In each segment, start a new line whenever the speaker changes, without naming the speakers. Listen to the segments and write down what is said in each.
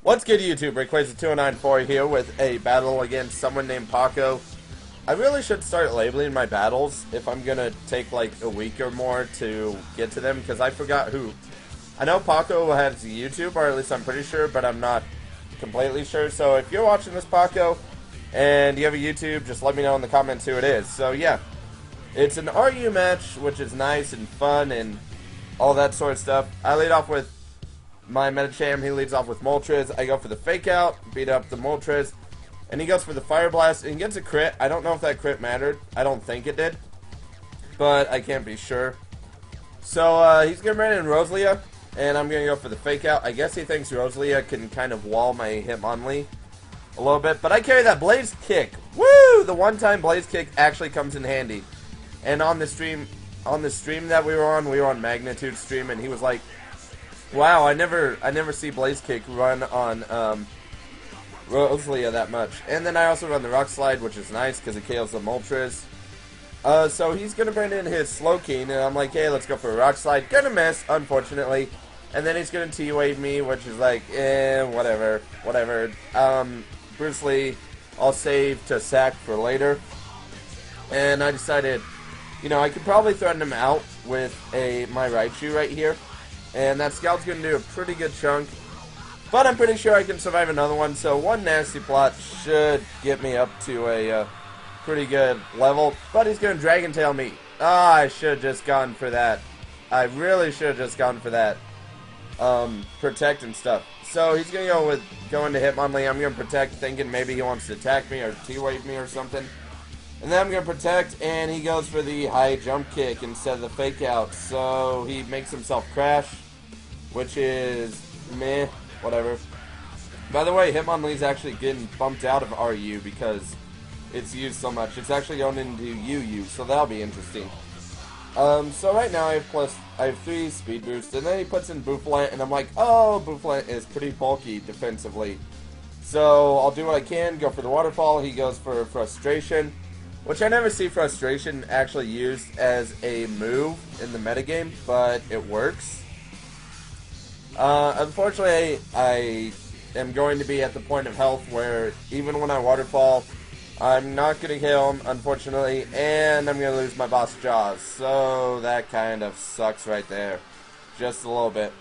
What's good, YouTube? Rayquaza2094 here with a battle against someone named Paco. I really should start labeling my battles if I'm gonna take like a week or more to get to them, because I forgot who. I know Paco has YouTube, or at least I'm pretty sure, but I'm not completely sure. So if you're watching this, Paco, and you have a YouTube, just let me know in the comments who it is. So yeah, it's an RU match, which is nice and fun and all that sort of stuff. I lead off with my Medicham, he leads off with Moltres. I go for the fake out, beat up the Moltres, and he goes for the Fire Blast and gets a crit. I don't know if that crit mattered. I don't think it did, but I can't be sure. So he's gonna bring in Rosalia, and I'm gonna go for the fake out. I guess he thinks Rosalia can kind of wall my Hitmonlee a little bit, but I carry that Blaze Kick. Woo! The one-time Blaze Kick actually comes in handy. And on the stream that we were on Magnitude stream, and he was like, wow, I never see Blaze Kick run on Rosalia that much. And then I also run the Rock Slide, which is nice because it kills the Moltres. So he's going to bring in his Slowking, and I'm like, hey, let's go for a Rock Slide. Gonna miss, unfortunately. And then he's going to T-Wave me, which is like, whatever. Bruce Lee, I'll save to sack for later. And I decided, you know, I could probably threaten him out with my Raichu right here. And that Scout's going to do a pretty good chunk. But I'm pretty sure I can survive another one. So one Nasty Plot should get me up to a pretty good level. But he's going to Dragon Tail me. Ah, I should have just gone for that. I really should have just gone for that. Protect and stuff. So he's going to go into Hitmonlee. I'm going to Protect, thinking maybe he wants to attack me or T-Wave me or something. And then I'm going to Protect, and he goes for the high jump kick instead of the fake out. So he makes himself crash, which is meh, whatever. By the way, Hitmonlee's actually getting bumped out of RU because it's used so much. It's actually going into UU, so that'll be interesting. So right now I have 3 speed boosts, and then he puts in Bouffalant, and I'm like, oh, Bouffalant is pretty bulky defensively. So I'll do what I can, go for the Waterfall. He goes for Frustration, which I never see Frustration actually used as a move in the metagame, but it works. Unfortunately, I am going to be at the point of health where even when I Waterfall, I'm not going to kill him, unfortunately, and I'm going to lose my boss Jaws. So that kind of sucks right there, just a little bit.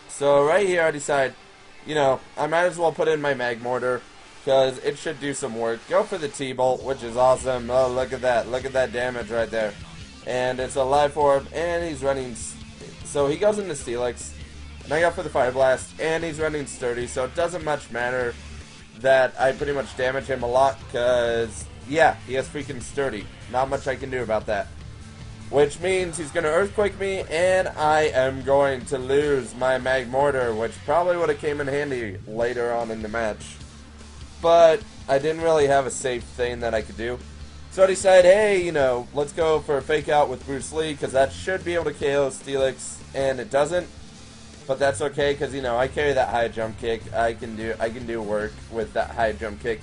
So right here I decide, you know, I might as well put in my Magmortar, because it should do some work. Go for the T-Bolt, which is awesome. Oh, look at that. Look at that damage right there. And it's a Life Orb, and he's running... So he goes into Steelix, and I go for the Fire Blast, and he's running Sturdy, so it doesn't much matter that I pretty much damage him a lot, because, yeah, he has freaking Sturdy. Not much I can do about that. Which means he's going to Earthquake me, and I am going to lose my Magmortar, which probably would have came in handy later on in the match. But I didn't really have a safe thing that I could do. So I decided, hey, you know, let's go for a fake out with Bruce Lee, because that should be able to KO Steelix, and it doesn't. But that's okay, because, you know, I carry that high jump kick. I can do work with that high jump kick.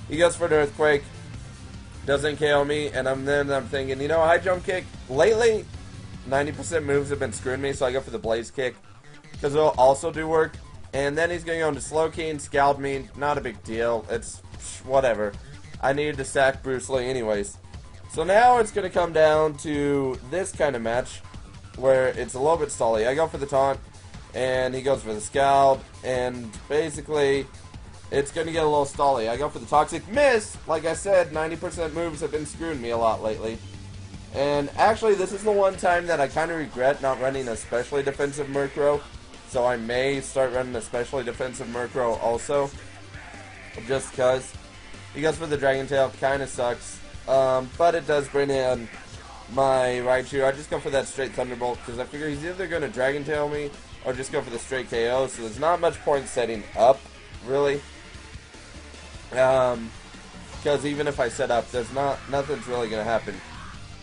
He goes for an Earthquake, doesn't KO me, and I'm thinking, you know, high jump kick, lately, 90% moves have been screwing me, so I go for the Blaze Kick, because it'll also do work. And then he's going to go into Slowking, Scald me, not a big deal, it's whatever. I needed to sack Bruce Lee anyways. So now it's going to come down to this kind of match, where it's a little bit stally. I go for the Taunt, and he goes for the Scald, and basically, it's going to get a little stally. I go for the Toxic, miss! Like I said, 90% moves have been screwing me a lot lately. And actually, this is the one time that I kind of regret not running a specially defensive Murkrow. So I may start running a specially defensive Murkrow also, just because. He goes for the Dragon Tail, kind of sucks, but it does bring in my Raichu. I just go for that straight Thunderbolt, because I figure he's either going to Dragon Tail me, or just go for the straight KO, so there's not much point setting up, really. Because even if I set up, nothing's really going to happen.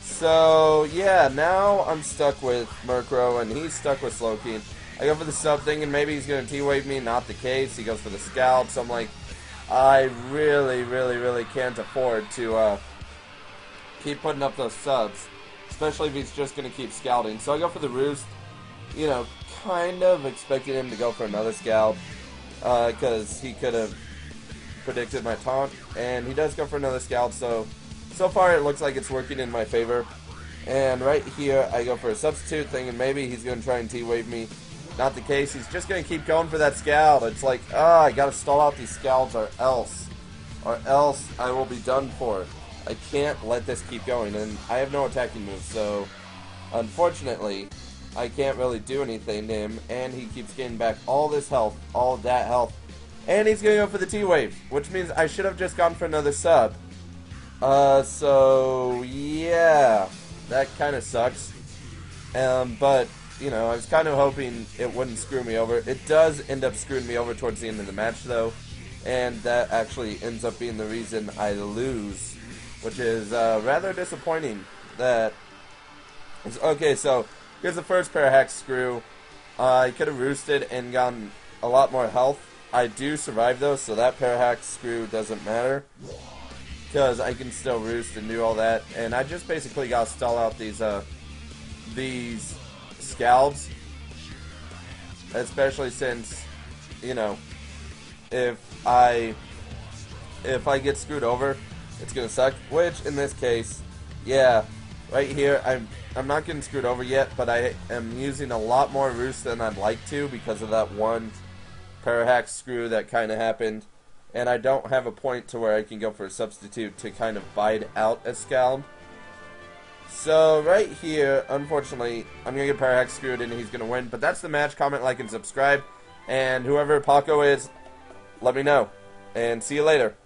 So, yeah, now I'm stuck with Murkrow, and he's stuck with Slowking. I go for the sub thing, and maybe he's going to T-Wave me, not the case. He goes for the Scald, so I'm like, I really can't afford to keep putting up those subs, especially if he's just going to keep scouting. So I go for the Roost, you know, kind of expecting him to go for another Scout. because he could have predicted my taunt, and he does go for another Scald, so far it looks like it's working in my favor. And right here, I go for a substitute, thinking maybe he's going to try and T-Wave me. Not the case, he's just going to keep going for that Scald. It's like, I got to stall out these Scalds or else I will be done for. I can't let this keep going, and I have no attacking moves, so unfortunately, I can't really do anything to him, and he keeps getting back all this health, all of that health, and he's going to go for the T-Wave, which means I should have just gone for another sub. So, yeah, that kind of sucks, but, you know, I was kind of hoping it wouldn't screw me over. It does end up screwing me over towards the end of the match, though, and that actually ends up being the reason I lose, which is rather disappointing. Okay, so here's the first Parahax screw. I could have roosted and gotten a lot more health. I do survive though, so that Parahax screw doesn't matter, because I can still roost and do all that. And I just basically got to stall out these Scalds, especially since, you know, if I get screwed over, it's gonna suck. Which in this case, yeah, right here, I'm not getting screwed over yet, but I am using a lot more roost than I'd like to because of that one Parahax screw that kind of happened, and I don't have a point to where I can go for a substitute to kind of bide out a Scald. So right here, unfortunately, I'm gonna get Parahax screwed and he's gonna win. But that's the match. Comment, like, and subscribe, and whoever Paco is, let me know. And see you later.